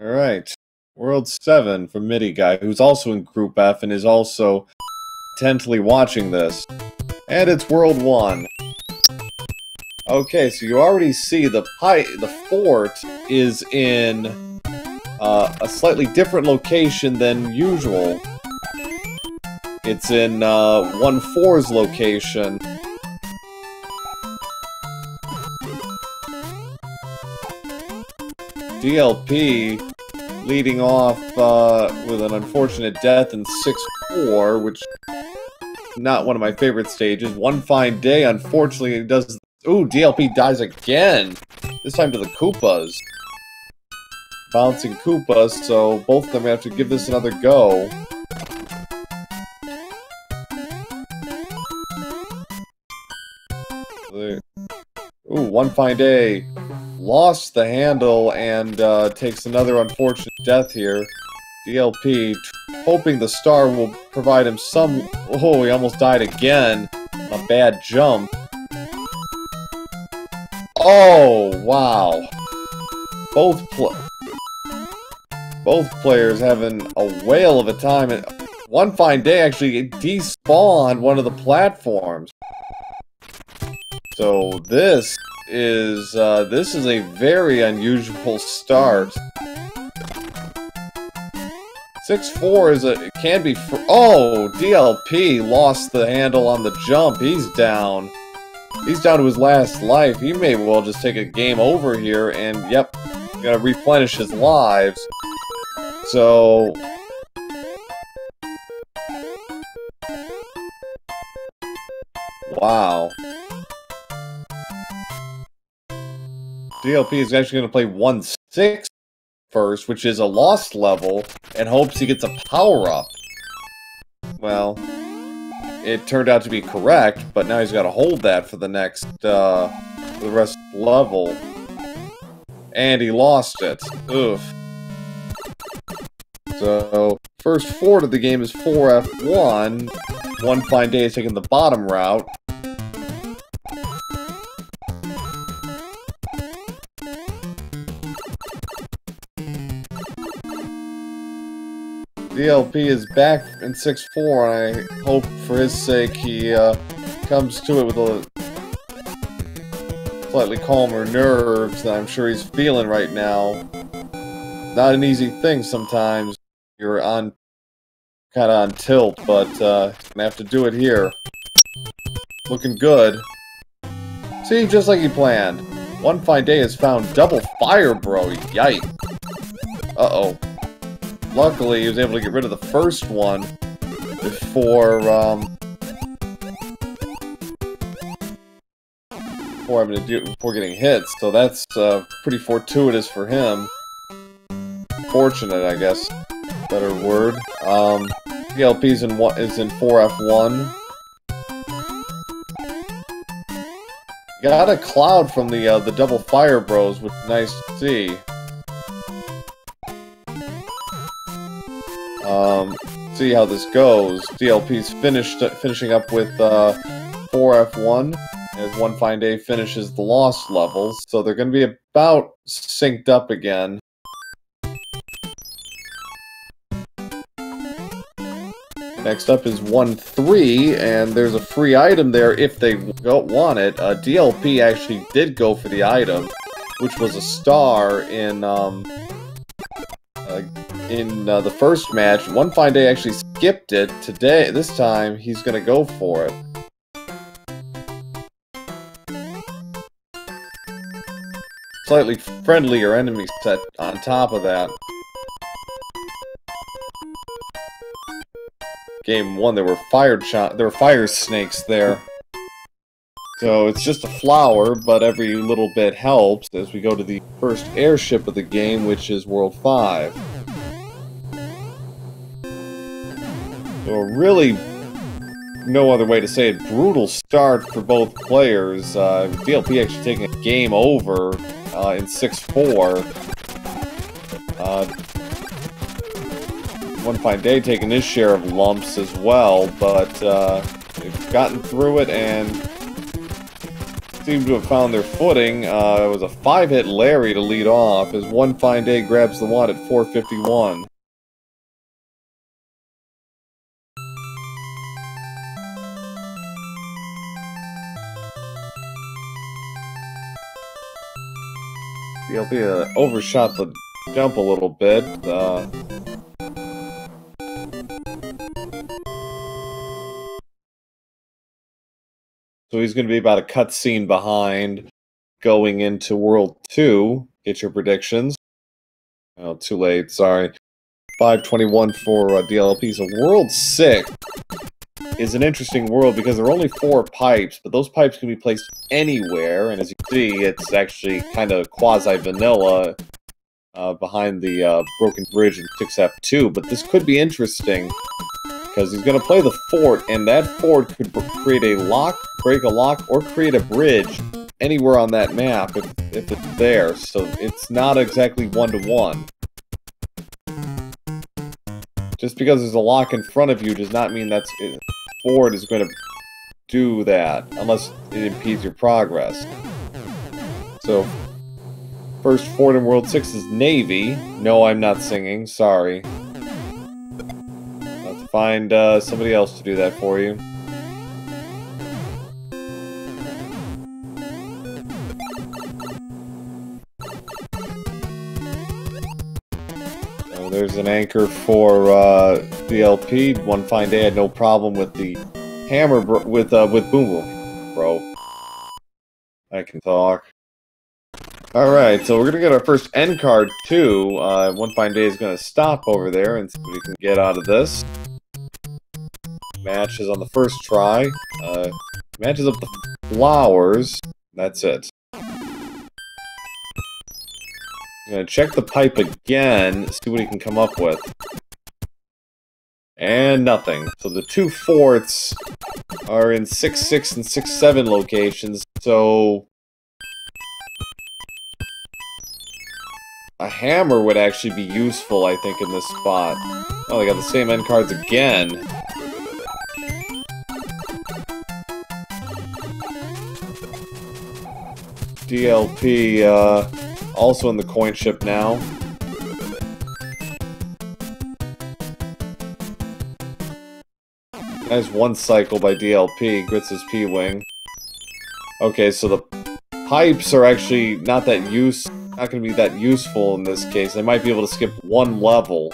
Alright. World 7 from MIDI Guy, who's also in Group F and is also intently watching this. And it's World 1. Okay, so you already see the fort is in a slightly different location than usual. It's in 1-4's location. DLP leading off with an unfortunate death in 6-4, which is not one of my favorite stages. One Fine Day, unfortunately, does... Ooh, DLP dies again! This time to the Koopas. Bouncing Koopas, so both of them have to give this another go. Ooh, One Fine Day lost the handle and takes another unfortunate death here. DLP hoping the star will provide him some... Oh, he almost died again. A bad jump. Oh, wow. Both players having a whale of a time. And One Fine Day actually despawned one of the platforms. So this is a very unusual start. 6-4 can be oh, DLP lost the handle on the jump. He's down. He's down to his last life. He may well just take a game over here and yep, gotta replenish his lives. So wow. DLP is actually going to play 1-6 first, which is a lost level, and hopes he gets a power-up. Well, it turned out to be correct, but now he's got to hold that for the next, for the rest of the level. And he lost it. Oof. So, first fort of the game is 4F1. One Fine Day is taking the bottom route. DLP is back in 6-4, and I hope for his sake he comes to it with a slightly calmer nerves that I'm sure he's feeling right now. Not an easy thing sometimes. You're on kind of on tilt, but gonna have to do it here. Looking good. See, just like he planned. One Fine Day has found double fire, bro. Yikes. Uh-oh. Luckily, he was able to get rid of the first one before before getting hit. So that's pretty fortuitous for him. Fortunate, I guess. Better word. DLP is in 4F1. Got a cloud from the double fire bros, which is nice to see. See how this goes. DLP's finishing up with 4F1 as One Fine Day finishes the lost levels, so they're going to be about synced up again. Next up is 1-3, and there's a free item there if they don't want it. DLP actually did go for the item, which was a star in the first match. One Fine Day actually skipped it. This time, he's gonna go for it. Slightly friendlier enemy set on top of that. Game 1, there were fire snakes there. So it's just a flower, but every little bit helps as we go to the first airship of the game, which is World 5. So really, no other way to say it, brutal start for both players. DLP actually taking a game over in 6-4. One Fine Day taking his share of lumps as well, but they've gotten through it, and seem to have found their footing. It was a 5-hit Larry to lead off as One Fine Day grabs the wand at 451. DLP overshot the jump a little bit. So he's going to be about a cutscene behind going into World 2. Get your predictions. Oh, too late, sorry. 521 for DLP. So World 6 is an interesting world because there are only 4 pipes, but those pipes can be placed anywhere, and as you can see, it's actually kind of quasi-vanilla behind the broken bridge in 6F2, but this could be interesting because he's going to play the fort, and that fort could create a lock, break a lock, or create a bridge anywhere on that map if it's there, so it's not exactly one-to-one. Just because there's a lock in front of you does not mean that fort is going to do that, unless it impedes your progress. So, first fort in World 6 is Navy. No, I'm not singing, sorry. Let's find somebody else to do that for you. There's an anchor for DLP. One Fine Day had no problem with the hammer with Boom Boom, bro. I can talk. All right, so we're gonna get our first end card too. One Fine Day is gonna stop over there and see what we can get out of this. Match is on the first try. Matches up the flowers. That's it. I'm gonna check the pipe again, see what he can come up with. And nothing. So the 2 forts are in 6-6 and 6-7 locations, so a hammer would actually be useful, I think, in this spot. Oh, they got the same end cards again. DLP, also in the coin ship now. Nice one cycle by DLP, gets his P-Wing. Okay, so the pipes are actually not going to be that useful in this case. They might be able to skip one level.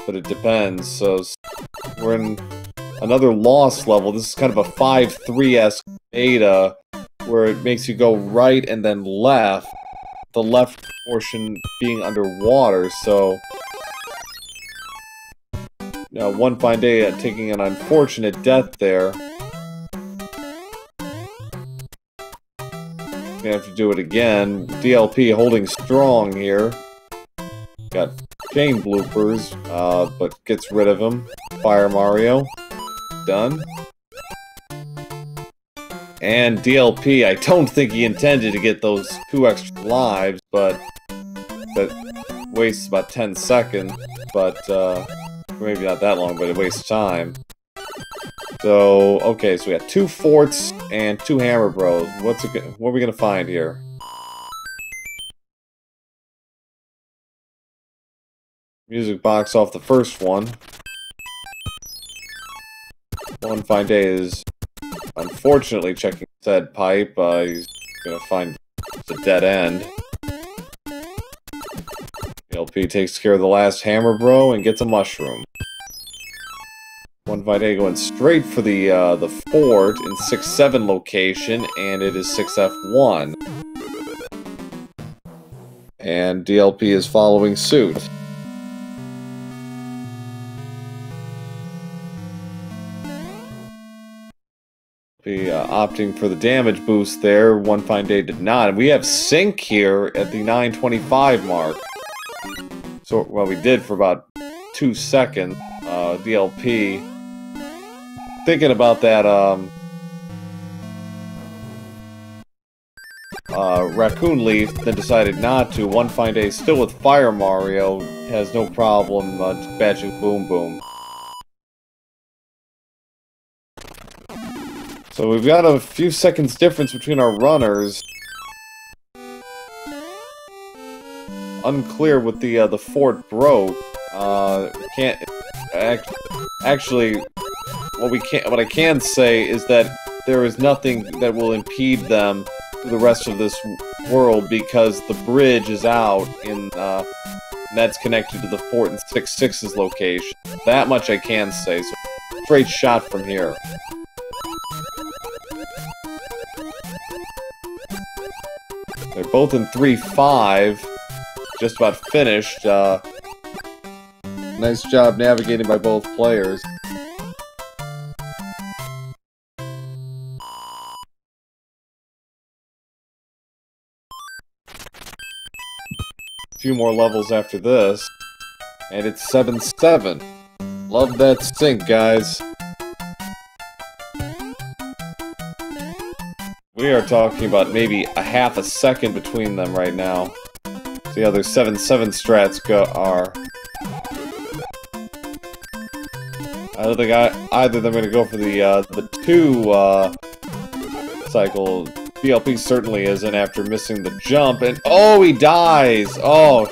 But it depends, so we're in another lost level. This is kind of a 5-3-esque beta where it makes you go right and then left, the left portion being underwater, so One Fine Day taking an unfortunate death there. Gonna have to do it again. DLP holding strong here. Got chain bloopers, but gets rid of him. Fire Mario. Done. And DLP, I don't think he intended to get those 2 extra lives, but that wastes about 10 seconds, but maybe not that long, but it wastes time. So, okay, so we got 2 forts and 2 hammer bros. What are we gonna find here? Music box off the first one. One Fine Day is unfortunately checking said pipe. He's gonna find it's a dead end. LP takes care of the last hammer bro and gets a mushroom. One Fine Day going straight for the fort in 6-7 location, and it is 6F1. And DLP is following suit. Opting for the damage boost there. One Fine Day did not. And we have sync here at the 925 mark. So, well, we did for about 2 seconds. DLP thinking about that Raccoon Leaf, then decided not to. One Fine Day still with Fire Mario, has no problem dispatching Boom Boom. So we've got a few seconds difference between our runners. Unclear what the fort broke. Can't actually. What I can say is that there is nothing that will impede them through the rest of this world because the bridge is out and that's connected to the fort in 6-6's location. That much I can say. So straight shot from here. They're both in 3-5. Just about finished. Nice job navigating by both players. A few more levels after this. And it's 7-7. Love that sync, guys. We are talking about maybe a half a second between them right now. See how their 7-7 strats are. I don't think either of them are going to go for the 2 cycle. DLP certainly isn't after missing the jump, and oh, he dies! Oh!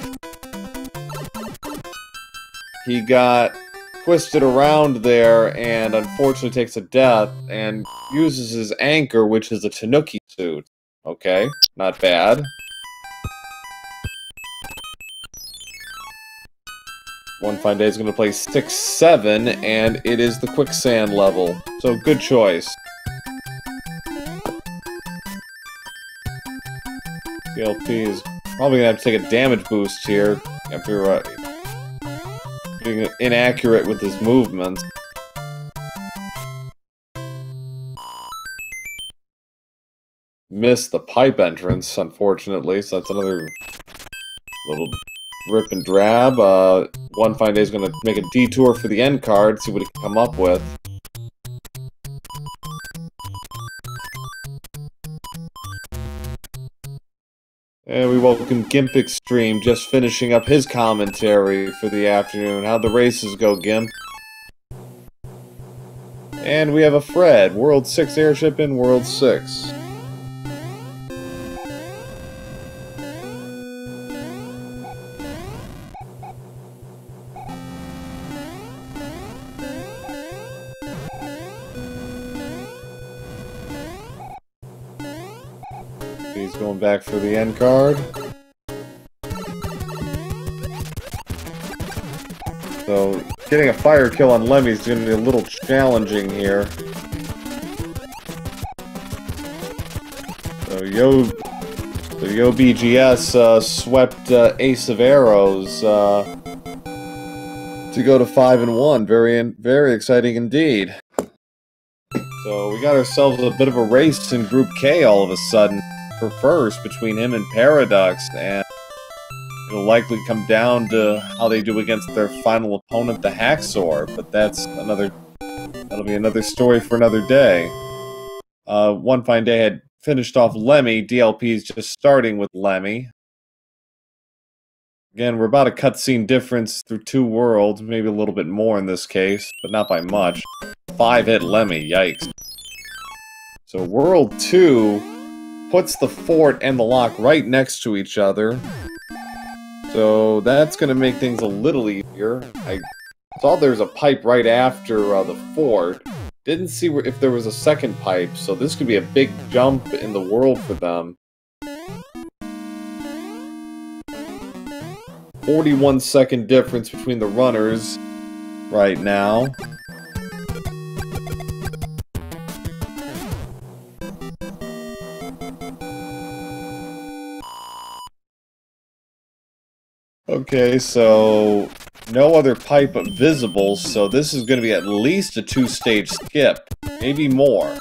He got twisted around there, and unfortunately takes a death, and uses his anchor, which is a Tanuki suit. Okay, not bad. One Fine Day is going to play 6-7, and it is the quicksand level. So, good choice. DLP is probably going to have to take a damage boost here after being inaccurate with his movements. Missed the pipe entrance, unfortunately, so that's another little rip and drab. One Fine Day is going to make a detour for the end card, see what he can come up with. And we welcome Gimp Extreme, just finishing up his commentary for the afternoon. How'd the races go, Gimp? And we have a Fred, World 6 airship in World 6. He's going back for the end card. So, getting a fire kill on Lemmy is going to be a little challenging here. So, Yo BGS swept Ace of Arrows to go to 5-1. Very exciting indeed. So, we got ourselves a bit of a race in Group K all of a sudden for first between him and Paradox, and it'll likely come down to how they do against their final opponent, the Haxor, but that'll be another story for another day. One Fine Day had finished off Lemmy. DLP is just starting with Lemmy. Again, we're about a cutscene difference through 2 worlds, maybe a little bit more in this case, but not by much. 5-hit Lemmy, yikes. So World 2 puts the fort and the lock right next to each other. So that's going to make things a little easier. I saw there's a pipe right after the fort. Didn't see if there was a second pipe, so this could be a big jump in the world for them. 41-second difference between the runners right now. Okay, so no other pipe visible, so this is going to be at least a 2-stage skip, maybe more.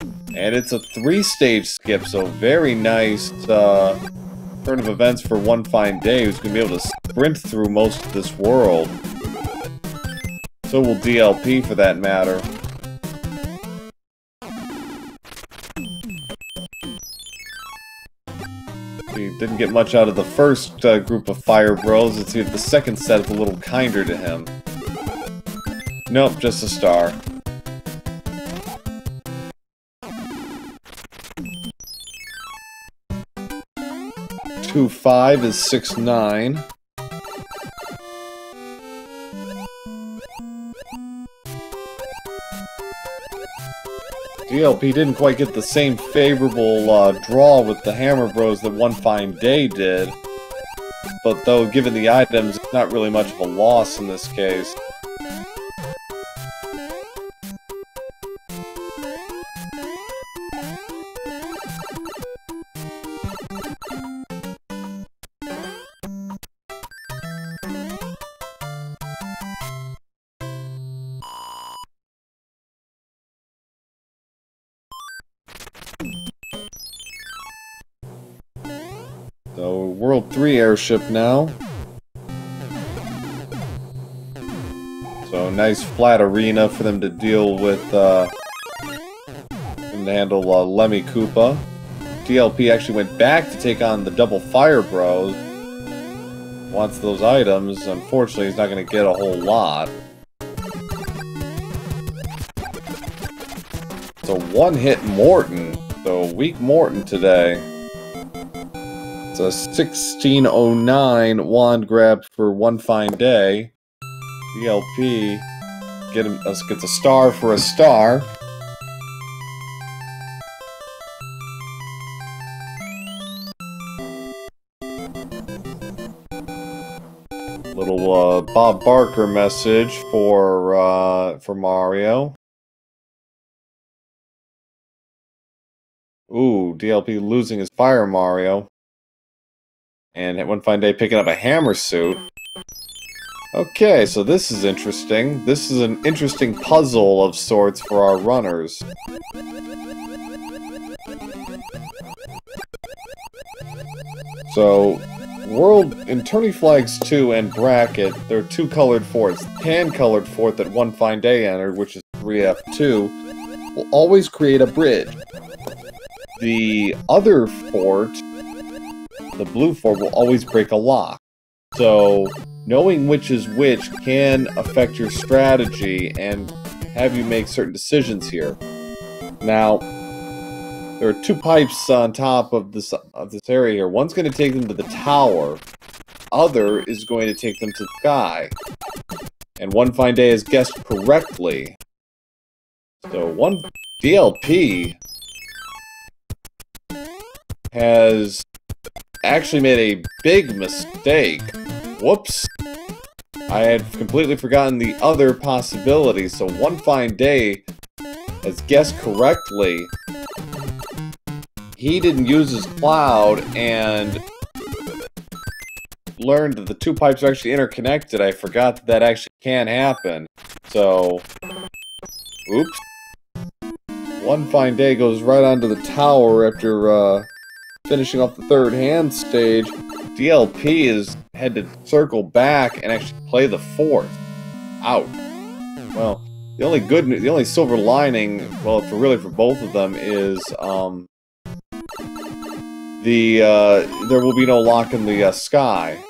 And it's a 3-stage skip, so very nice turn of events for One Fine Day, who's going to be able to sprint through most of this world. So will DLP, for that matter. He didn't get much out of the first group of Fire Bros. Let's see if the second set is a little kinder to him. Nope, just a star. 2-5 is 6-9. DLP didn't quite get the same favorable draw with the Hammer Bros that One Fine Day did. But though, given the items, it's not really much of a loss in this case. So, World 3 airship now. So, nice flat arena for them to deal with, and handle Lemmy Koopa. DLP actually went back to take on the Double Fire Bros. Wants those items. Unfortunately, he's not going to get a whole lot. So, one-hit Morton. So, weak Morton today. It's a 1609 wand grab for One Fine Day. DLP gets a star for a star. Little Bob Barker message for Mario. Ooh, DLP losing his Fire Mario. And at One Fine Day picking up a hammer suit. Okay, so this is interesting. This is an interesting puzzle of sorts for our runners. So, in Tourney Flags 2 and Bracket, there are two colored forts. The tan-colored fort that One Fine Day entered, which is 3F2, will always create a bridge. The other fort, the blue fort, will always break a lock. So, knowing which is which can affect your strategy and have you make certain decisions here. Now, there are two pipes on top of this area here. One's going to take them to the tower. Other is going to take them to the sky. And One Fine Day has guessed correctly. So, one DLP has actually made a big mistake. Whoops. I had completely forgotten the other possibility. So One Fine Day has guessed correctly. He didn't use his cloud and learned that the two pipes are actually interconnected. I forgot that that actually can happen. So, oops. One Fine Day goes right onto the tower after finishing off the third hand stage. DLP had to circle back and actually play the fourth. Out. Well, the only silver lining, well, for both of them is there will be no lock in the sky.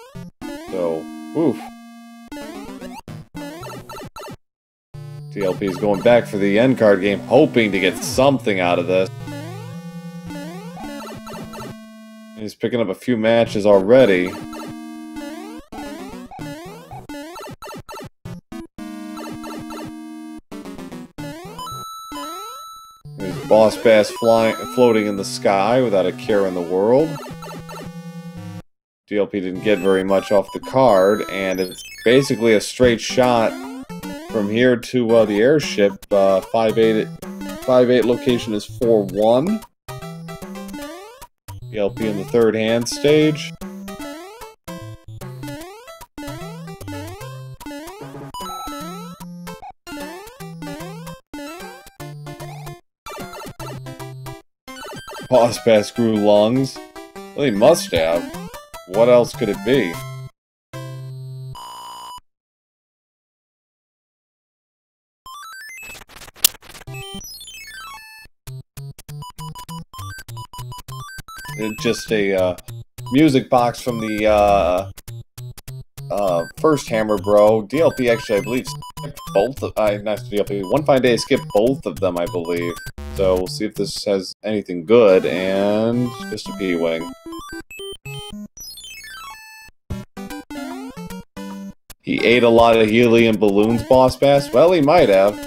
So, oof. DLP is going back for the end card game, hoping to get something out of this. He's picking up a few matches already. There's Boss Bass floating in the sky without a care in the world. DLP didn't get very much off the card, and it's basically a straight shot from here to the airship. 5-8 location is 4-1. DLP in the third hand stage. Boss Bass grew lungs. Well, he must have. What else could it be? It's just a music box from the first Hammer Bro. DLP actually, I believe, skipped both of not DLP. One Fine Day skipped both of them, I believe. So we'll see if this has anything good, and just a P-Wing. He ate a lot of helium balloons, Boss Bass? Well, he might have.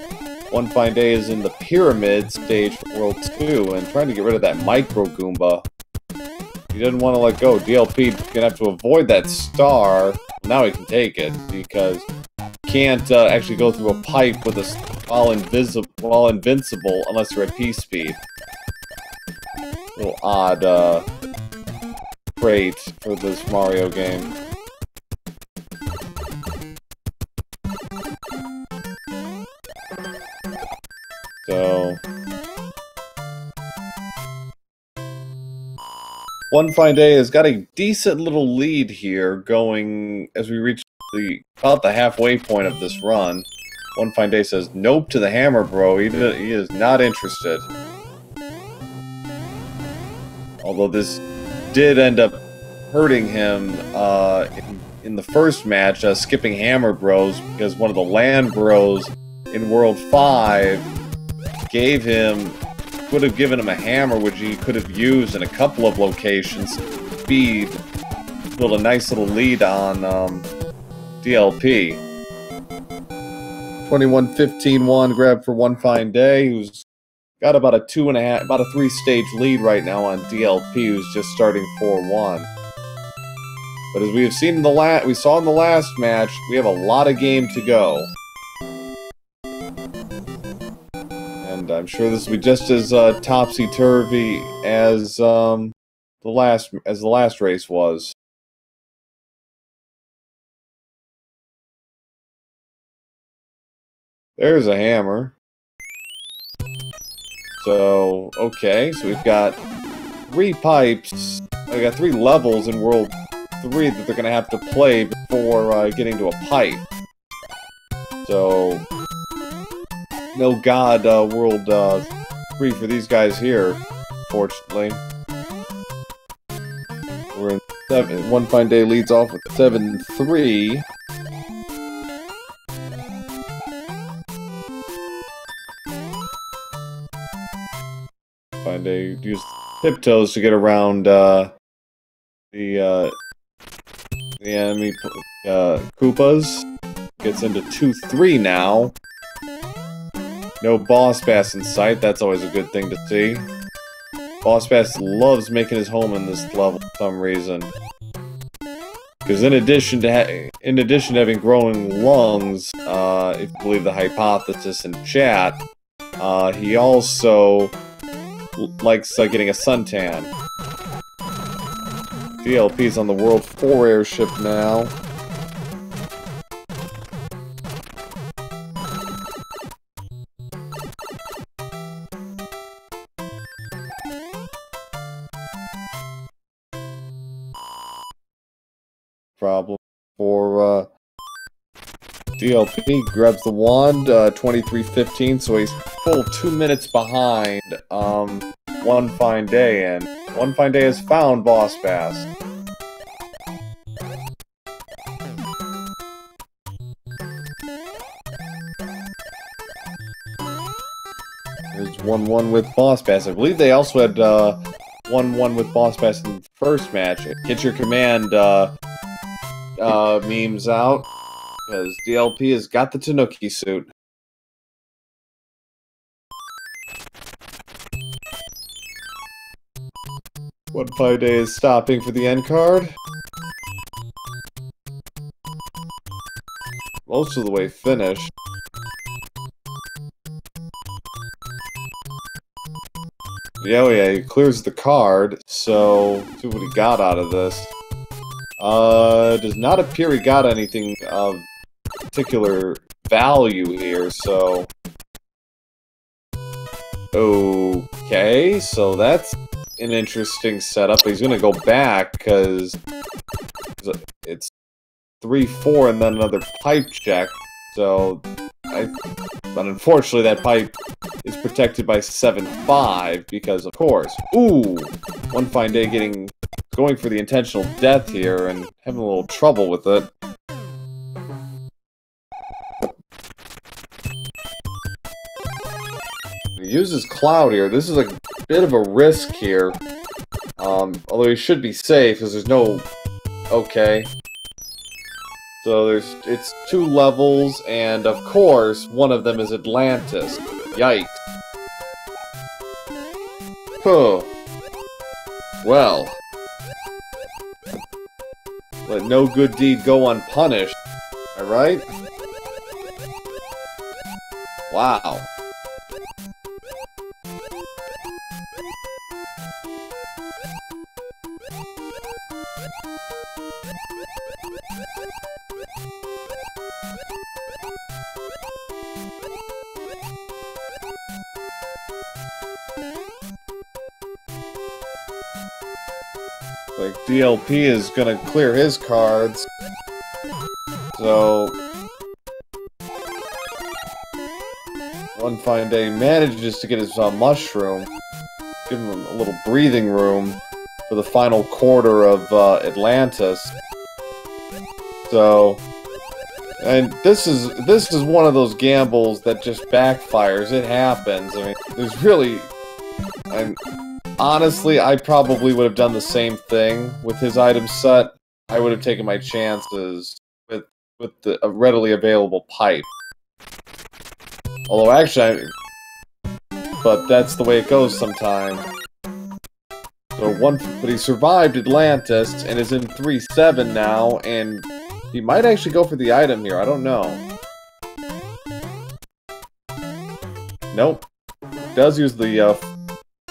One fine day is in the pyramid stage for World 2 and trying to get rid of that Micro Goomba. He didn't want to let go. DLP gonna have to avoid that star. Now he can take it because he can't actually go through a pipe with while invincible unless you're at P speed. Little odd trait for this Mario game. So One Fine Day has got a decent little lead here going as we reach about the halfway point of this run. One Fine Day says nope to the hammer, bro. He is not interested. Although this did end up hurting him in the first match, skipping Hammer Bros, because one of the land bros in World 5 would have given him a hammer, which he could have used in a couple of locations to speed, build a nice little lead on DLP. 21-15-1 grab for One Fine Day, who's got about a 3-stage lead right now on DLP, who's just starting 4-1. But as we have seen in we saw in the last match, we have a lot of game to go. And I'm sure this will be just as topsy-turvy as the last race was. There's a hammer. So, okay, so we've got 3 pipes. We got 3 levels in World 3 that they're gonna have to play before getting to a pipe. So, no God World 3 for these guys here, fortunately. We're in 7. One Fine Day leads off with 7-3. Fine Day use tiptoes to get around the enemy Koopas. Gets into 2-3 now. No Boss Bass in sight. That's always a good thing to see. Boss Bass loves making his home in this level for some reason. Because in addition to having growing lungs, if you believe the hypothesis in chat, he also likes getting a suntan. DLP's on the World 4 airship now. Problem for DLP grabs the wand, 23-15, so he's full 2 minutes behind One Fine Day, and One Fine Day has found Boss Bass. There's 1-1 with Boss Bass. I believe they also had 1-1 with Boss Bass in the first match. Get your command memes out, because DLP has got the Tanuki suit. One Fine Day is stopping for the end card. Most of the way finished. Yeah, he clears the card, so see what he got out of this. Does not appear he got anything of particular value here, so... Okay, so that's an interesting setup. He's gonna go back, because it's 3-4 and then another pipe check, so... But unfortunately that pipe is protected by 7-5, because of course... Ooh! One Fine Day going for the intentional death here and having a little trouble with it. He uses Cloud here. This is a bit of a risk here. Although he should be safe, because there's no... Okay. So it's 2 levels, and of course, one of them is Atlantis. Yikes. Huh. Well. Let no good deed go unpunished. Am I right? Wow. Like, DLP is gonna clear his cards. So... One fine day manages to get his mushroom. Give him a little breathing room for the final quarter of Atlantis. So... And this is one of those gambles that just backfires. It happens. I mean, there's really... Honestly, I probably would have done the same thing with his item set. I would have taken my chances with the readily available pipe. Although, actually, but that's the way it goes sometimes. So but he survived Atlantis and is in 3-7 now, and he might actually go for the item here. I don't know. Nope. Does use the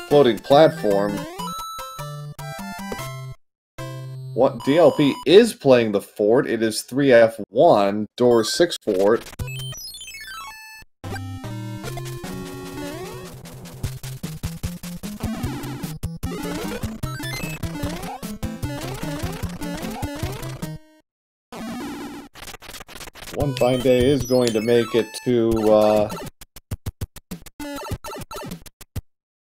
floating platform. What DLP is playing the fort. It is 3F1, door 6 fort. One fine day is going to make it to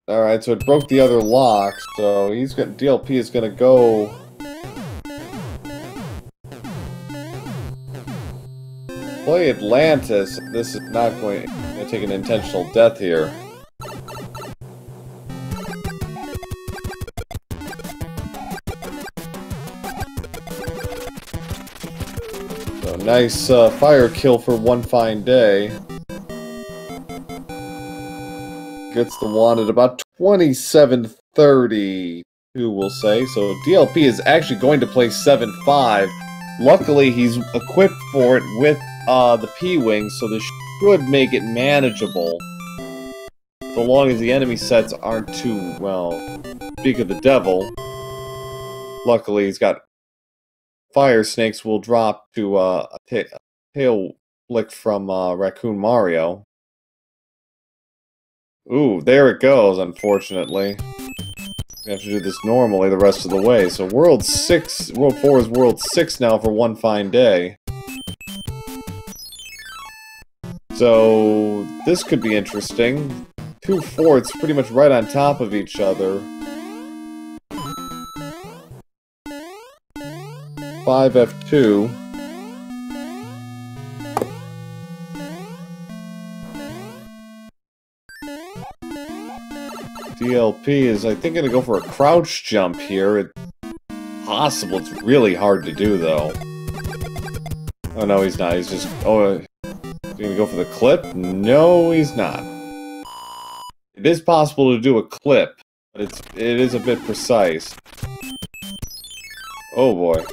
Alright, so it broke the other lock, so DLP is gonna go... play Atlantis. This is not going to take an intentional death here. So, nice fire kill for one fine day. Gets the wand at about 27:32, we'll say. So DLP is actually going to play 7-5. Luckily, he's equipped for it with the P-Wing, so this should make it manageable. So long as the enemy sets aren't too, well, speak of the devil. Luckily, he's got Fire Snakes will drop to a tail flick from Raccoon Mario. Ooh, there it goes, unfortunately. We have to do this normally the rest of the way. So World 4 is World 6 now for one fine day. So this could be interesting. 2 forts pretty much right on top of each other. 5F2. DLP is, I think, going to go for a crouch jump here. It's possible. It's really hard to do, though. Oh, no, he's not. He's just... Oh, he's going to go for the clip? No, he's not. It is possible to do a clip, but it is a bit precise. Oh, boy.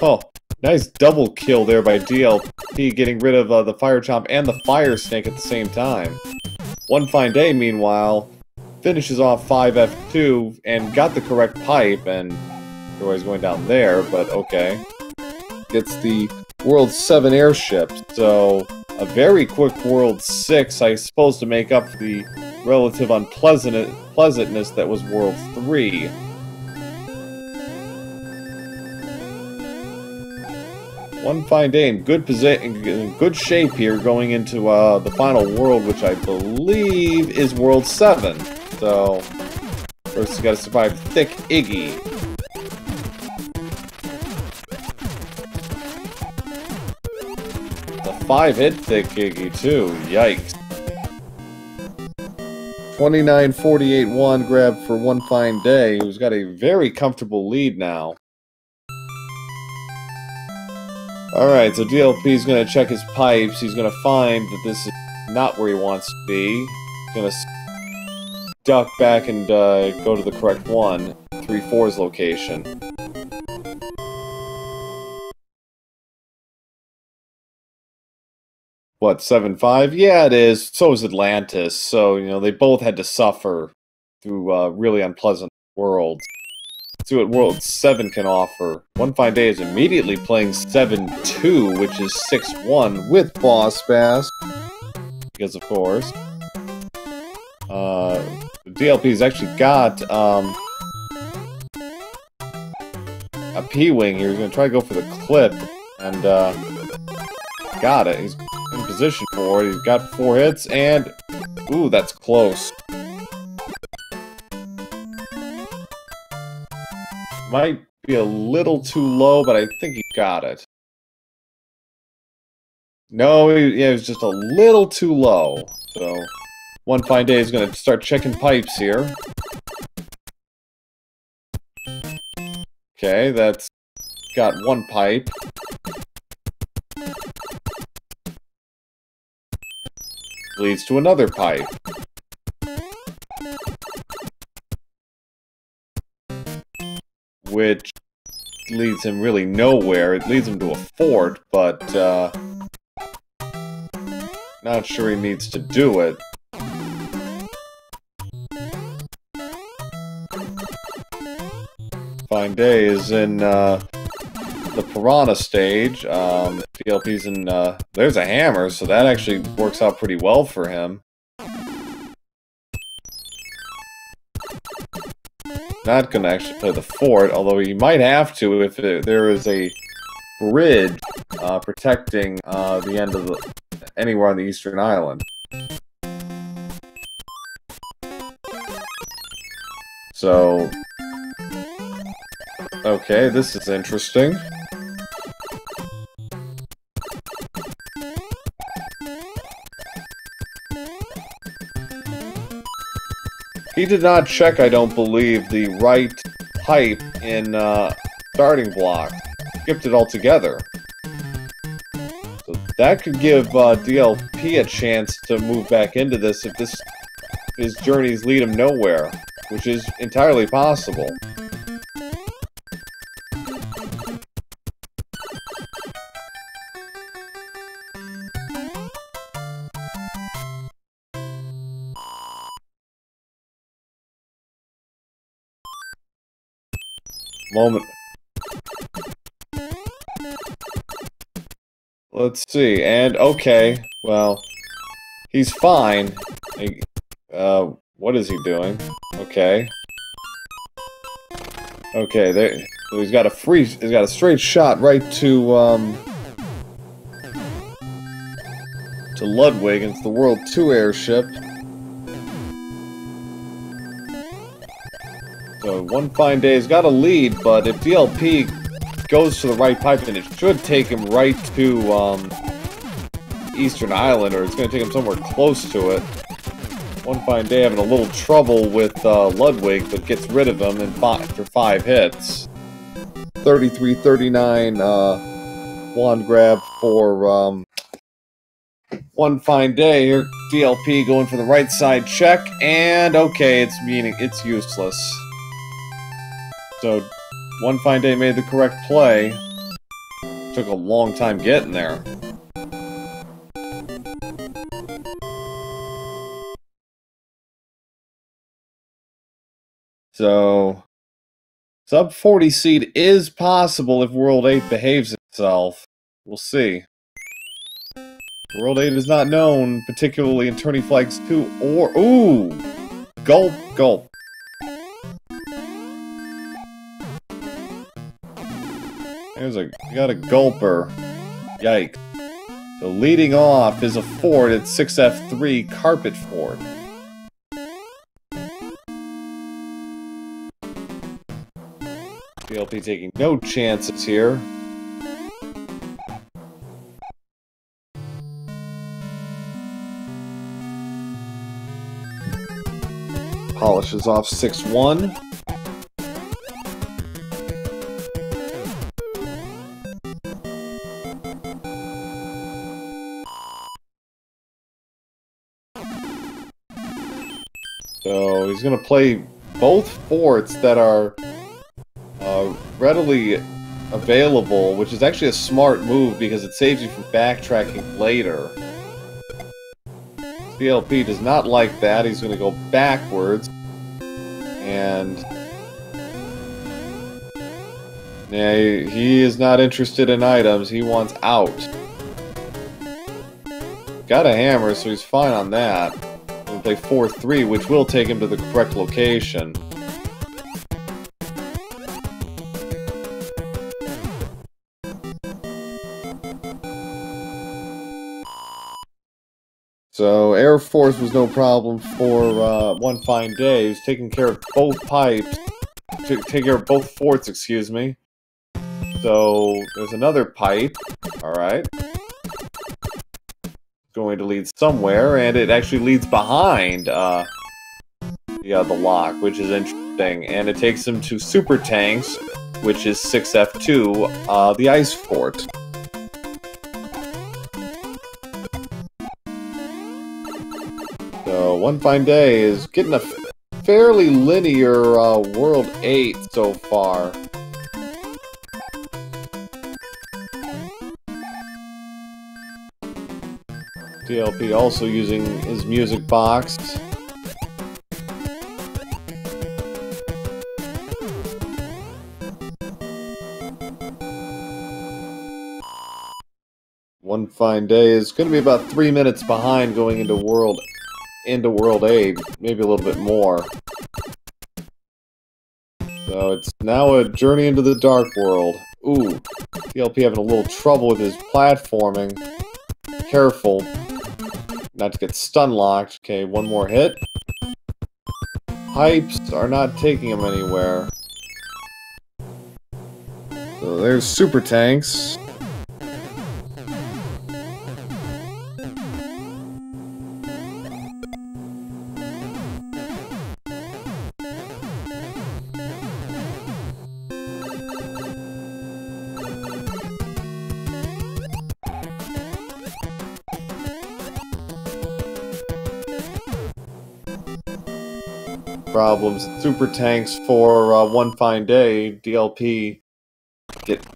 Oh, nice double kill there by DLP, getting rid of the Fire Chomp and the Fire Snake at the same time. One fine day, meanwhile... finishes off 5F2 and got the correct pipe, and everybody's going down there, but okay. Gets the World 7 airship, so a very quick World 6, I suppose, to make up the relative unpleasantness that was World 3. One fine day in good shape here going into the final world, which I believe is World 7. So, first you gotta survive Thick Iggy. The 5-hit Thick Iggy, too. Yikes. 29-48-1 grab for one fine day, who's got a very comfortable lead now. Alright, so DLP is going to check his pipes. He's going to find that this is not where he wants to be. He's going to duck back and go to the correct one. 3-4's location. What, 7-5? Yeah, it is. So is Atlantis. So, you know, they both had to suffer through really unpleasant worlds. Let's see what World 7 can offer. One Fine Day is immediately playing 7-2, which is 6-1 with Boss Bass. Because, of course, DLP's actually got a P-Wing here. He's going to try to go for the clip, and got it. He's in position for it. He's got 4 hits, and ooh, that's close. Might be a little too low, but I think he got it. No, yeah, it was just a little too low. So, One Fine Day is going to start checking pipes here. Okay, that's got 1 pipe. Leads to another pipe. Which leads him really nowhere. It leads him to a fort, but not sure he needs to do it. Fine Day is in the Piranha stage. DLP's in, there's a hammer, so that actually works out pretty well for him. Not gonna actually play the fort, although he might have to if there is a bridge protecting the end of the anywhere on the eastern island. So, okay, this is interesting. He did not check, I don't believe, the right pipe in starting block. Skipped it altogether. So that could give DLP a chance to move back into this if his journeys lead him nowhere, which is entirely possible. Moment. Let's see, and okay, well, he's fine. What is he doing? Okay. Okay, there. So he's got a straight shot right to Ludwig. It's the World 2 airship. So, One Fine Day's got a lead, but if DLP goes to the right pipe, then it should take him right to Eastern Island, or it's going to take him somewhere close to it. One Fine Day having a little trouble with Ludwig, but gets rid of him after 5 hits. 33-39 wand grab for One Fine Day. Here, DLP going for the right side check, and okay, it's useless. So, One Fine Day made the correct play. Took a long time getting there. So, sub 40 seed is possible if World 8 behaves itself. We'll see. World 8 is not known, particularly in Tourney Flags 2 or... Ooh! Gulp, gulp. You got a gulper. Yikes. So leading off is a fort at 6F3 Carpet Fort. DLP taking no chances here. Polishes off 6-1. he's going to play both forts that are readily available, which is actually a smart move because it saves you from backtracking later. DLP does not like that. He's going to go backwards. And yeah, he is not interested in items. He wants out. Got a hammer, so he's fine on that. He'll play 4-3, which will take him to the correct location. So Air Force was no problem for One Fine Day. He was taking care of both pipes. Taking care of both forts, excuse me. So there's another pipe. Alright. Going to lead somewhere, and it actually leads behind the lock, which is interesting. And it takes him to Super Tanks, which is 6F2, the Ice Fort. So One Fine Day is getting a fairly linear World 8 so far. DLP also using his music box. One Fine Day is going to be about 3 minutes behind going into World 8, maybe a little bit more. So it's now a journey into the Dark World. Ooh, DLP having a little trouble with his platforming. Careful not to get stun locked. Okay, one more hit. Pipes are not taking him anywhere. So there's Super Tanks. Problems. Super Tanks for One Fine Day. DLP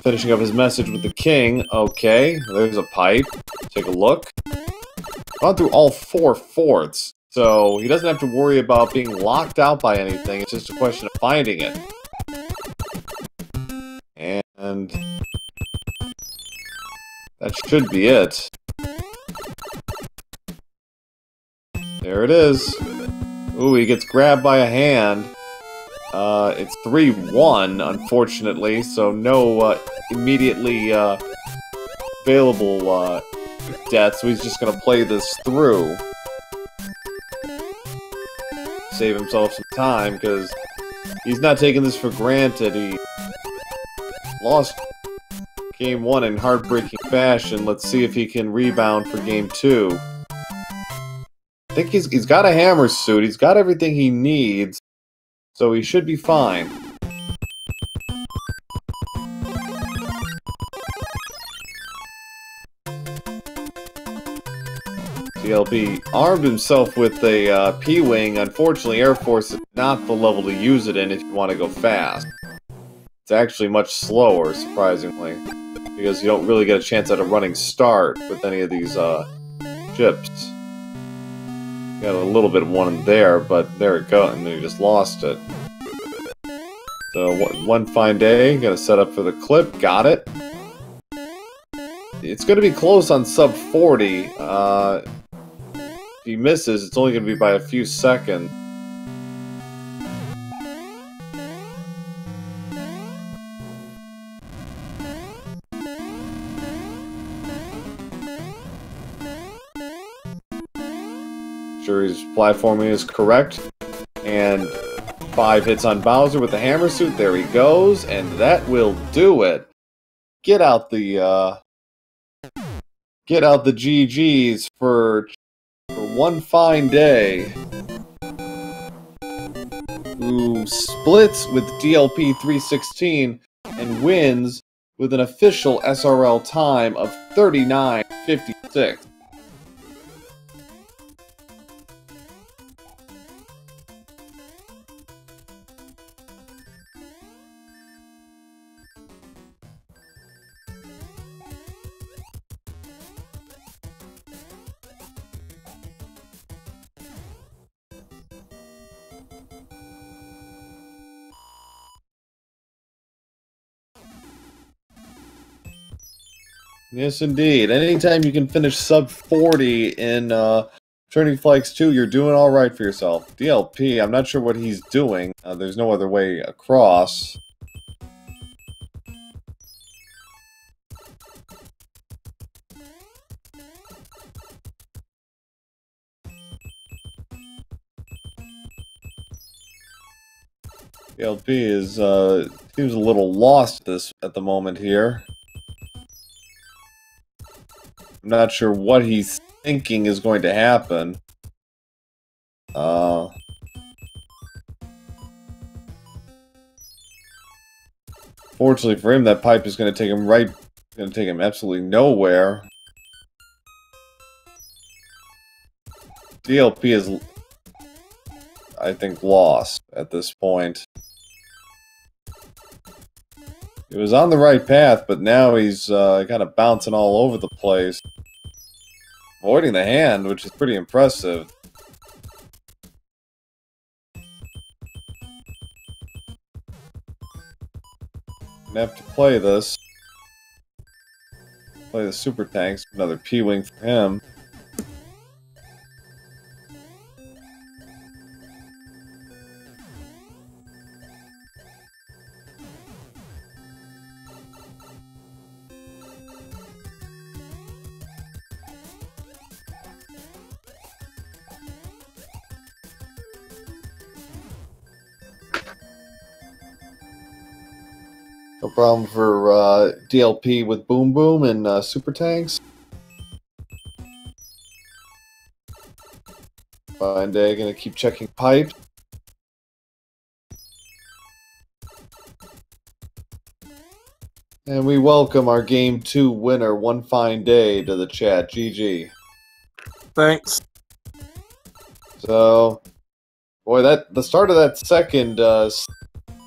finishing up his message with the king. Okay, there's a pipe. Take a look. Gone through all 4 forts, so he doesn't have to worry about being locked out by anything. It's just a question of finding it. And that should be it. There it is. Ooh, he gets grabbed by a hand. It's 3-1, unfortunately, so no immediately available death, so he's just gonna play this through. Save himself some time, because he's not taking this for granted. He lost Game 1 in heartbreaking fashion. Let's see if he can rebound for Game 2. I think he's got a hammer suit, he's got everything he needs, so he should be fine. DLP armed himself with a P-Wing. Unfortunately, Air Force is not the level to use it in if you want to go fast. It's actually much slower, surprisingly, because you don't really get a chance at a running start with any of these ships. Got a little bit of one there, but there it goes, and then he just lost it. So, One Fine Day, gonna set up for the clip, got it. It's gonna be close on sub 40. If he misses, it's only gonna be by a few seconds. Sure his platforming is correct, and 5 hits on Bowser with the hammer suit. There he goes, and that will do it. Get out the GGs for One Fine Day, who splits with DLP316 and wins with an official SRL time of 39:56. Yes, indeed. Anytime you can finish sub 40 in Turning Flags 2, you're doing all right for yourself. DLP, I'm not sure what he's doing. There's no other way across. DLP is seems a little lost at the moment here. I'm not sure what he's thinking is going to happen. Fortunately for him, that pipe is going to take him absolutely nowhere. DLP is, I think, lost at this point. He was on the right path, but now he's kind of bouncing all over the place. Avoiding the hand, which is pretty impressive. Gonna have to play this. Play the super tanks. Another P-wing for him. No problem for DLP with Boom Boom and super tanks. Fine Day, gonna keep checking pipes. And we welcome our Game 2 winner, One Fine Day, to the chat. GG. Thanks. So, boy, the start of that second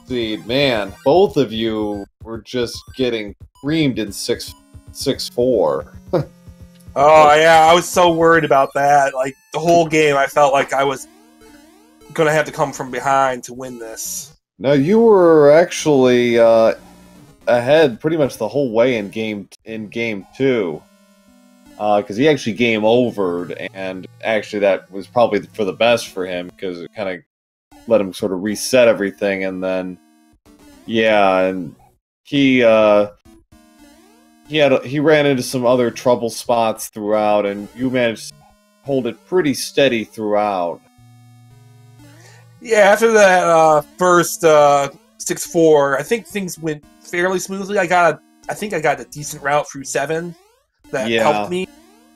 seed, man, both of you were just getting creamed in 6-4. Oh, yeah, I was so worried about that. Like, the whole game, I felt like I was gonna have to come from behind to win this. No, you were actually ahead pretty much the whole way in game 2. Because he actually game overed, and actually that was probably for the best for him, because it kind of let him sort of reset everything, and then, yeah, and he ran into some other trouble spots throughout, and you managed to hold it pretty steady throughout. Yeah, after that first 6-4, I think things went fairly smoothly. I think I got a decent route through 7 that helped me.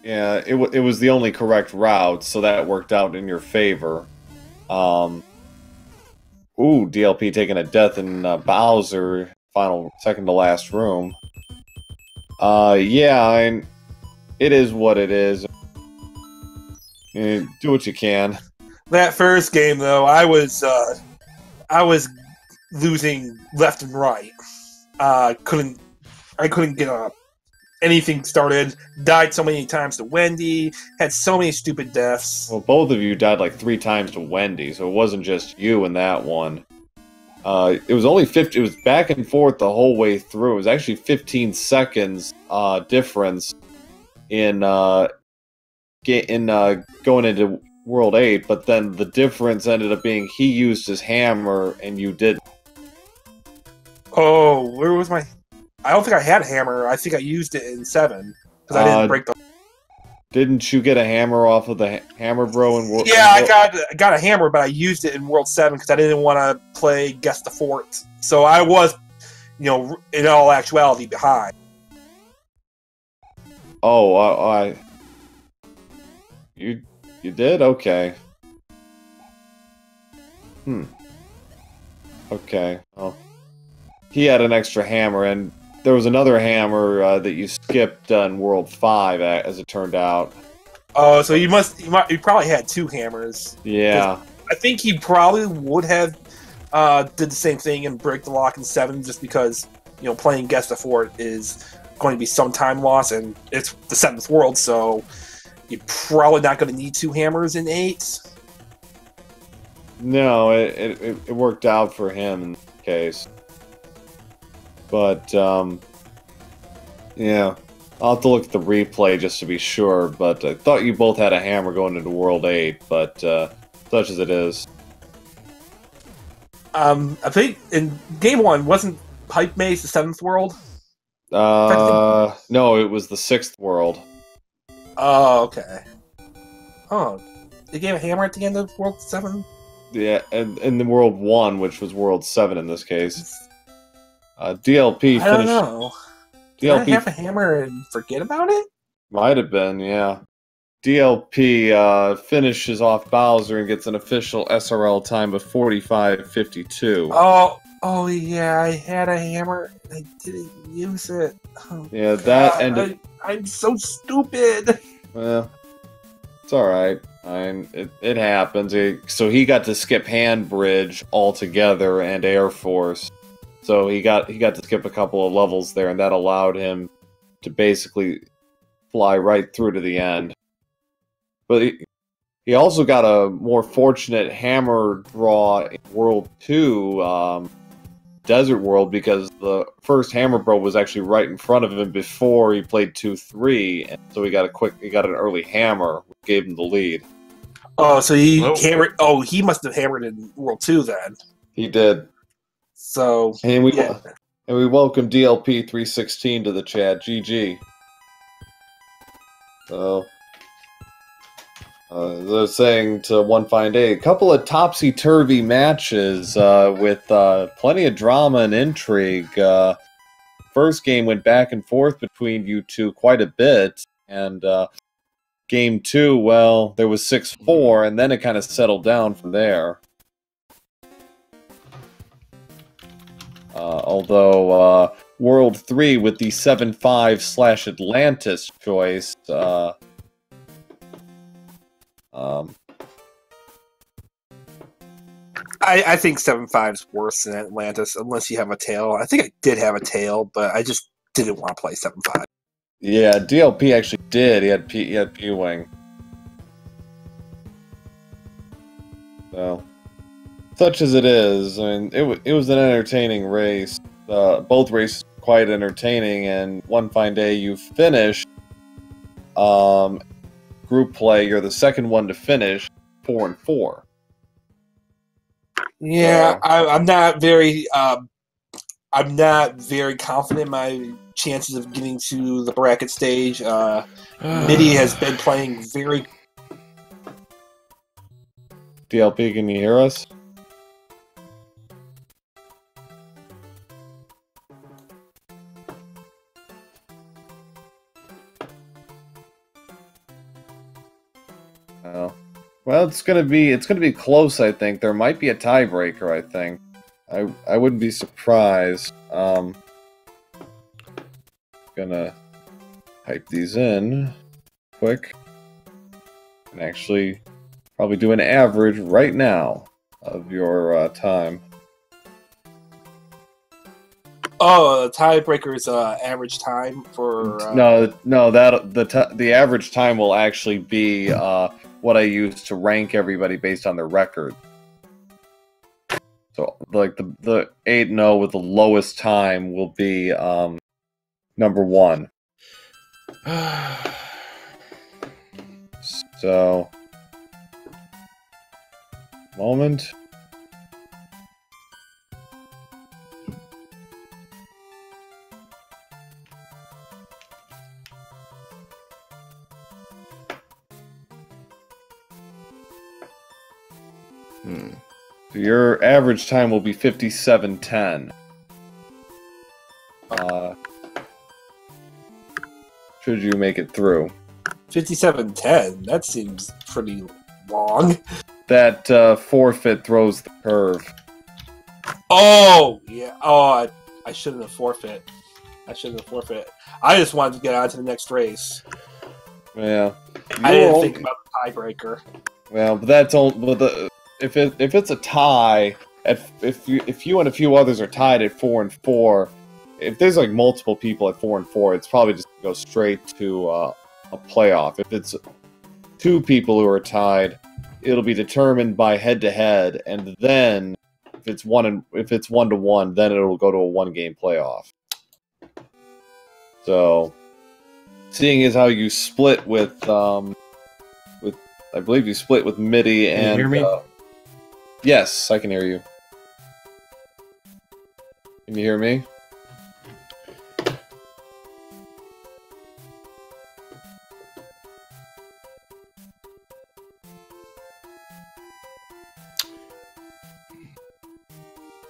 Yeah, it was the only correct route, so that worked out in your favor. Ooh, DLP taking a death in Bowser, second to last room. Yeah, and it is what it is. Do what you can. That first game, though, I was losing left and right. I couldn't get anything started. Died so many times to Wendy. Had so many stupid deaths. Well, both of you died like 3 times to Wendy, so it wasn't just you in that one. It was only 50. It was back and forth the whole way through. It was actually 15 seconds difference in going into World 8, but then the difference ended up being he used his hammer and you didn't. Oh, where was my... I don't think I had a hammer. I think I used it in 7, because I didn't break the... Didn't you get a hammer off of the Hammer Bro in World... Yeah, I got a hammer, but I used it in World 7 because I didn't want to play Guess the Fort. So I was, in all actuality, behind. Oh, You did? Okay. Okay. Well, he had an extra hammer, and there was another hammer that you skipped in World 5, as it turned out. Oh, so you probably had 2 hammers. Yeah. I think he probably would have did the same thing and break the lock in 7, just because, playing Guess the Fort is going to be some time loss, and it's the 7th world, so you're probably not going to need 2 hammers in 8. No, it worked out for him in this case. But, yeah. I'll have to look at the replay just to be sure, but I thought you both had a hammer going into World 8, but such as it is. I think in Game 1, wasn't Pipe Maze the 7th world? No, it was the 6th world. Oh, okay. Oh, they gave a hammer at the end of World 7? Yeah, and in the World 1, which was World 7 in this case. DLP finished... I don't know. Did DLP I have a hammer and forget about it? Might have been, yeah. DLP finishes off Bowser and gets an official SRL time of 45:52. Oh yeah, I had a hammer and I didn't use it. Oh, yeah, God, that ended... I'm so stupid. Well, it's alright. It happens. So he got to skip Hand Bridge altogether and Air Force. So he got to skip a couple of levels there, and that allowed him to basically fly right through to the end. But he also got a more fortunate hammer draw in World 2, Desert World, because the first hammer bro was actually right in front of him before he played 2-3, and so he got an early hammer, which gave him the lead. Oh, so he hammered. Oh, he must have hammered in World 2 then. He did. So and we welcome DLP316 to the chat. GG. So they're saying to One Fine Day, a couple of topsy-turvy matches with plenty of drama and intrigue. First game went back and forth between you two quite a bit, and game 2, well, there was 6-4, and then it kind of settled down from there. Although World 3 with the 7-5/Atlantis choice, I think 7-5's worse than Atlantis, unless you have a tail. I think I did have a tail, but I just didn't want to play 7-5. Yeah, DLP actually did. He had P-Wing. So, such as it is, I mean, it was an entertaining race. Both races were quite entertaining, and One Fine Day you finished group play. You're the second one to finish, 4-4. Yeah, I'm not very confident in my chances of getting to the bracket stage. Mitty has been playing very. DLP, can you hear us? Oh. Well, it's gonna be close, I think. There might be a tiebreaker, I think. I wouldn't be surprised. Gonna type these in quick. And actually probably do an average right now of your time. Oh, the tiebreaker is average time for. No, the average time will actually be what I use to rank everybody based on their record. So, like the 8-0 with the lowest time will be number 1. So, moment. So your average time will be 57:10. Should you make it through? 57:10. That seems pretty long. That forfeit throws the curve. Oh yeah. Oh, I shouldn't have forfeit. I just wanted to get on to the next race. Yeah. I didn't think about the tiebreaker. Well, but that's all. But if it's a tie, if you and a few others are tied at 4-4, if there's like multiple people at 4-4, it's probably just gonna go straight to a playoff. If it's 2 people who are tied, it'll be determined by head-to-head, and then if it's 1-1, then it'll go to a 1-game playoff. So seeing as how you split with I believe you split with MIDI and. Can you hear me? Yes, I can hear you. Can you hear me?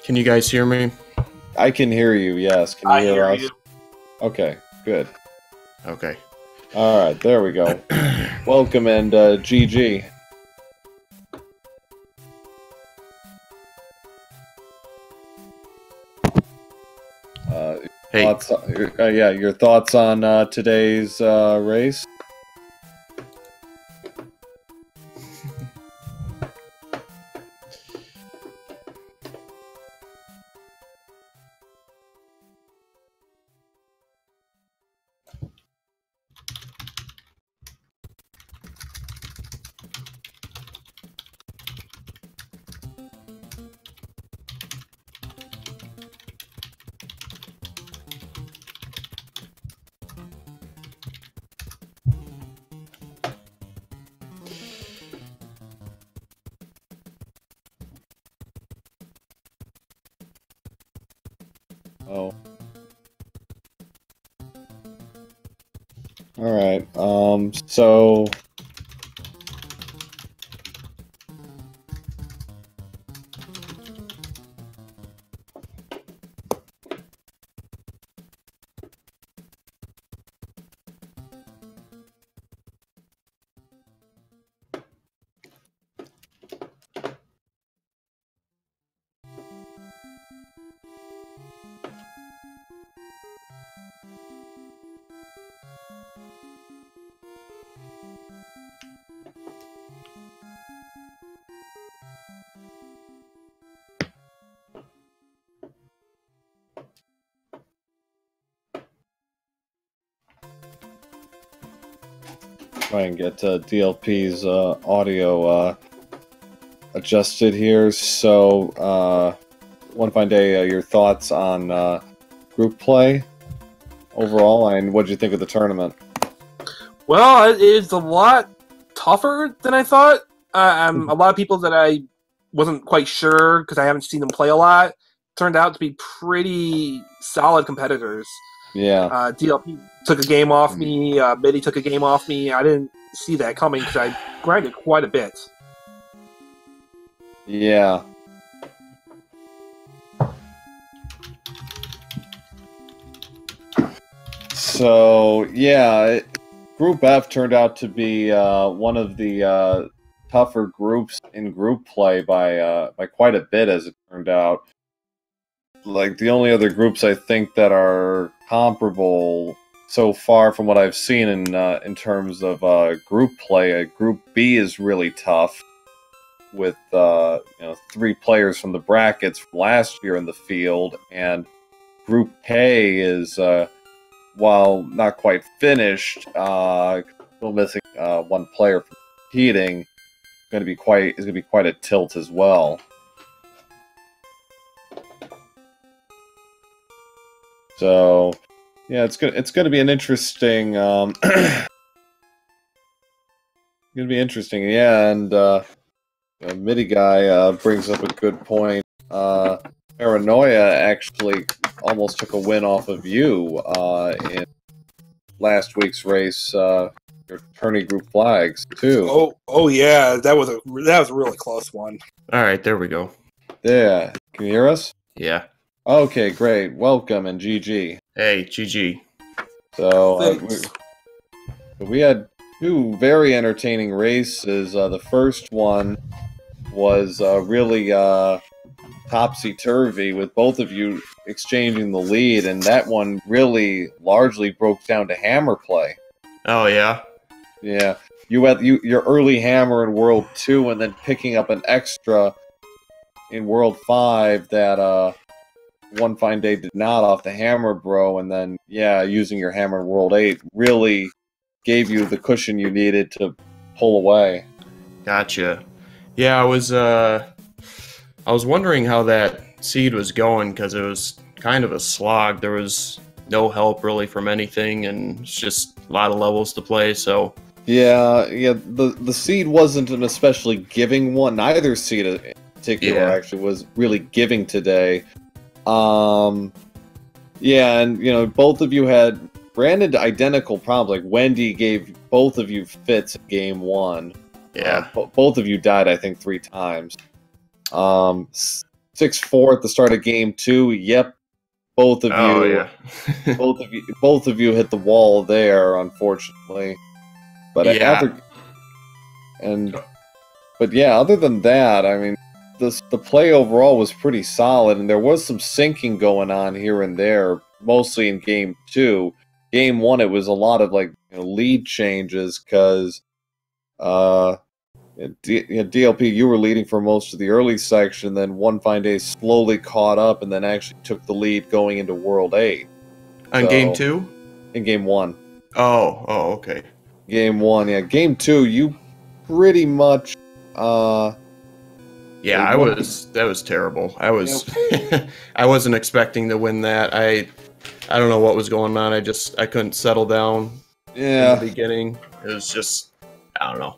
Can you guys hear me? I can hear you, yes. Can you hear us? you. Okay, good. Okay. Alright, there we go. Welcome and GG. Hey. Your thoughts on today's race? Oh. Alright, so... Try and get DLP's audio adjusted here. So, one fine day, your thoughts on group play overall, and what did you think of the tournament? Well, it is a lot tougher than I thought. A lot of people that I wasn't quite sure because I haven't seen them play a lot turned out to be pretty solid competitors. Yeah. DLP took a game off me. MIDI took a game off me. I didn't see that coming because I grinded quite a bit. Yeah. So, yeah, Group F turned out to be one of the tougher groups in group play by quite a bit, as it turned out. Like, the only other groups I think that are comparable so far from what I've seen in terms of group play, Group B is really tough with 3 players from the brackets from last year in the field, and Group K is while not quite finished, still missing 1 player from competing. Is going to be quite a tilt as well. So, yeah, it's gonna be an interesting. Gonna be interesting, yeah. And MIDI guy brings up a good point. Paranoia actually almost took a win off of you in last week's race. Your tourney group flags too. Oh yeah, that was a really close one. All right, there we go. Yeah, can you hear us? Yeah. Okay, great. Welcome and GG. Hey, GG. So we had 2 very entertaining races. The first one was really topsy-turvy, with both of you exchanging the lead, and that one really largely broke down to hammer play. Oh, yeah? Yeah. You had your early hammer in World 2, and then picking up an extra in World 5 that One Fine Day did not off the hammer bro, and then, yeah, using your hammer in World 8 really gave you the cushion you needed to pull away. Gotcha. Yeah, I was wondering how that seed was going, because it was kind of a slog. There was no help really from anything, and it's just a lot of levels to play. So Yeah, the seed wasn't an especially giving one. Neither seed in particular actually was really giving today. Yeah, and both of you ran into identical problems. Like Wendy gave both of you fits in game 1. yeah, Both of you died, I think, 3 times. 6-4 at the start of game 2. Yep, both of you. Yeah. both of you hit the wall there, unfortunately. But Yeah. But yeah, other than that, I mean, the play overall was pretty solid, and there was some syncing going on here and there, mostly in game 2. Game 1, it was a lot of lead changes because DLP, you were leading for most of the early section, then One Fine Day slowly caught up and then actually took the lead going into World 8. On game 2? In game 1. Oh, okay. Game 1, yeah. Game 2, you pretty much yeah, that was terrible. I wasn't expecting to win that. I don't know what was going on. I couldn't settle down in the beginning. It was just, I don't know.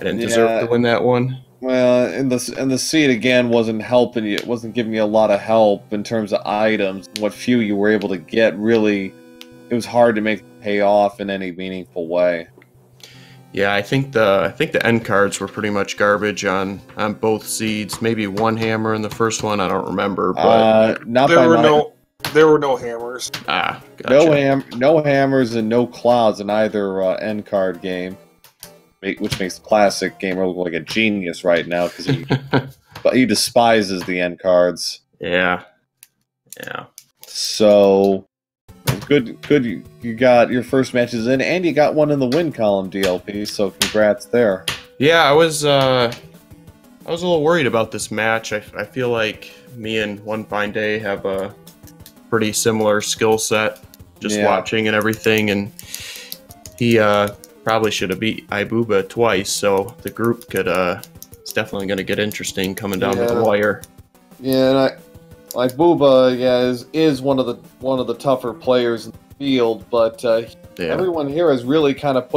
I didn't deserve to win that one. Well, and the seed again wasn't helping you. It wasn't giving you a lot of help in terms of items. What few you were able to get, really, it was hard to make it pay off in any meaningful way. Yeah, I think the end cards were pretty much garbage on both seeds. Maybe one hammer in the first one. I don't remember, but there were no hammers. Ah, gotcha. No hammers and no clouds in either end card game, which makes the classic gamer look like a genius right now because he despises the end cards. Yeah. So good. You got your first matches in, and you got one in the win column, DLP. So congrats there. Yeah, I was a little worried about this match. I feel like me and One Fine Day have a pretty similar skill set, just watching and everything, and he probably should have beat Ibuba twice, so the group it's definitely going to get interesting coming down to the wire. Yeah, and Ibuba, is one of the tougher players in the field, but everyone here has really kind of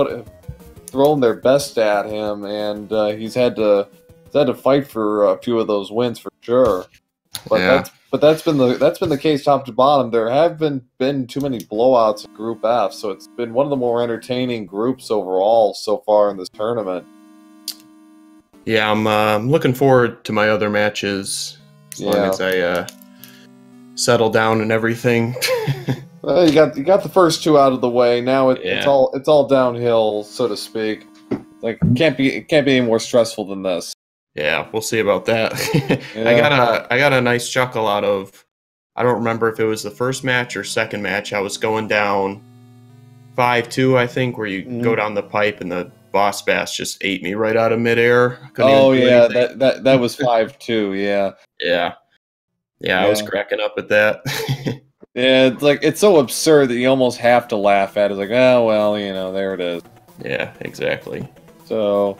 thrown their best at him, and he's had to fight for a few of those wins for sure. But that's been the case top to bottom. There have been too many blowouts in Group F, so it's been one of the more entertaining groups overall so far in this tournament. Yeah, I'm looking forward to my other matches as long as I settle down and everything. Well, you got the first 2 out of the way. Now it's all downhill, so to speak. Like it can't be any more stressful than this. Yeah, we'll see about that. I got a nice chuckle out of, I don't remember if it was the first match or second match. I was going down 5-2, I think, where you go down the pipe and the boss bass just ate me right out of midair. Oh yeah, that was 5-2. Yeah. I was cracking up at that. Yeah, it's so absurd that you almost have to laugh at it. It's like, oh well, there it is. Yeah, exactly. So,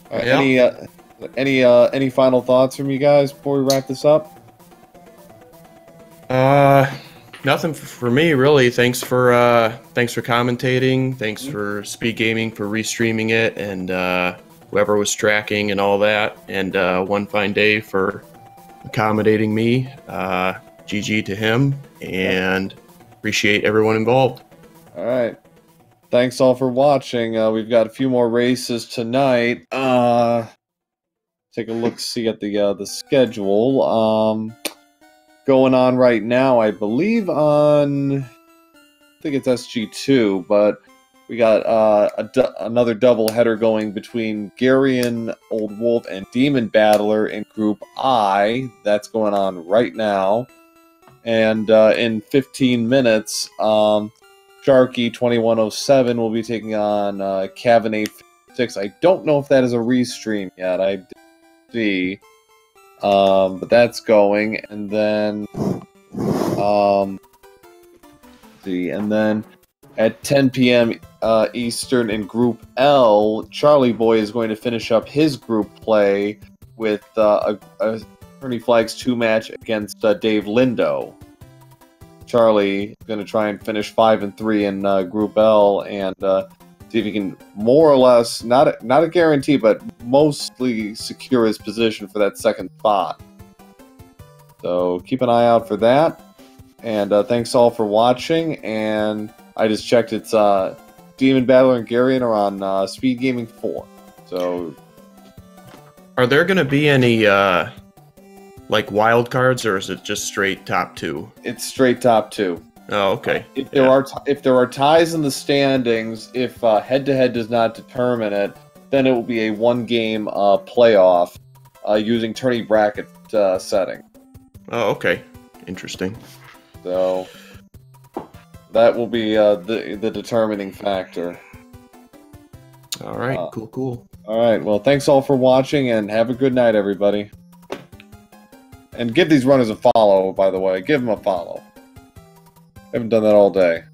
any final thoughts from you guys before we wrap this up? Nothing for me really. Thanks for commentating. Thanks for Speed Gaming for restreaming it, and whoever was tracking and all that, and One Fine Day for accommodating me. GG to him, and appreciate everyone involved. All right. Thanks all for watching. We've got a few more races tonight. Take a look-see at the schedule. Going on right now, I believe I think it's SG2, but we got another double header going between Garion, Old Wolf, and Demon Battler in Group I. That's going on right now. And in 15 minutes, Sharky 2107 will be taking on Cavan 856. I don't know if that is a restream yet. I didn't see. But that's going. And then at 10 p.m. Eastern in Group L, Charlie Boy is going to finish up his group play with a Attorney Flags 2 match against Dave Lindo. Charlie is going to try and finish 5-3 in Group L and see if he can more or less, not a guarantee, but mostly secure his position for that second spot. So keep an eye out for that. And thanks all for watching. And I just checked, it's Demon Battler and Garion are on Speed Gaming 4. So, are there going to be any like wild cards, or is it just straight top 2? It's straight top 2. Oh, okay. If there are ties in the standings, if head-to-head does not determine it, then it will be a 1-game playoff using tourney bracket setting. Oh, okay. Interesting. So that will be the determining factor. All right. Cool. All right. Well, thanks all for watching, and have a good night, everybody. And give these runners a follow, by the way. Give them a follow. Haven't done that all day.